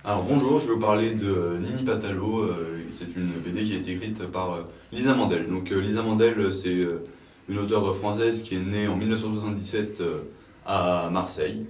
Alors bonjour, je vais vous parler de Nini Patalo. C'est une BD qui a été écrite par Lisa Mandel. Donc Lisa Mandel, c'est une auteure française qui est née en 1977 à Marseille.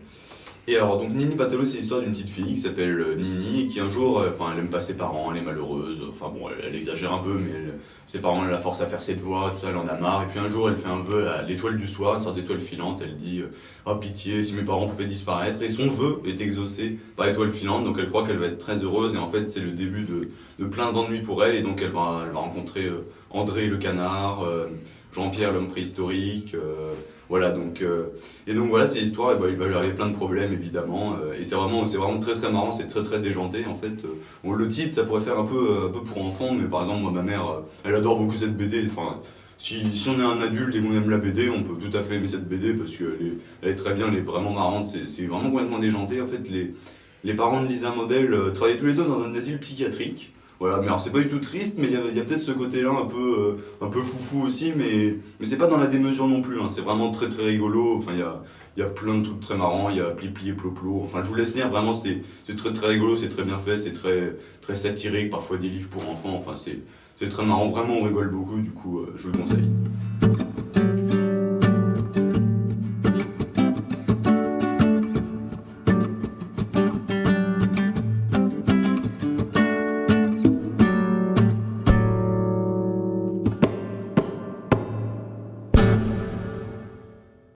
Et alors donc Nini Patalo, c'est l'histoire d'une petite fille qui s'appelle Nini, qui un jour, enfin elle aime pas ses parents, elle est malheureuse, enfin bon elle exagère un peu, mais ses parents la forcent à faire ses devoirs, tout ça, elle en a marre. Et puis un jour elle fait un vœu à l'étoile du soir, une sorte d'étoile filante, elle dit oh pitié, si mes parents pouvaient disparaître. Et son vœu est exaucé par l'étoile filante, donc elle croit qu'elle va être très heureuse, et en fait c'est le début de plein d'ennuis pour elle, et donc elle va rencontrer André le canard, Jean-Pierre l'homme préhistorique. Voilà, et donc voilà, c'est l'histoire, et bah, il va lui arriver plein de problèmes évidemment, et c'est vraiment très très marrant, c'est très très déjanté en fait. Bon, le titre, ça pourrait faire un peu pour enfant, mais par exemple, moi, ma mère, elle adore beaucoup cette BD, enfin, si on est un adulte et qu'on aime la BD, on peut tout à fait aimer cette BD parce qu'elle est très bien, elle est vraiment marrante, c'est vraiment complètement déjanté. En fait, les parents de Lisa Model travaillaient tous les deux dans un asile psychiatrique. Voilà, mais alors c'est pas du tout triste, mais il y a peut-être ce côté-là un peu foufou aussi, mais c'est pas dans la démesure non plus, hein. C'est vraiment très très rigolo. Enfin, il y a plein de trucs très marrants, il y a Pli Pli et Plo. Enfin, je vous laisse lire, vraiment, c'est très très rigolo, c'est très bien fait, c'est très, très satirique, parfois des livres pour enfants. Enfin, c'est très marrant, vraiment, on rigole beaucoup, du coup, je vous le conseille.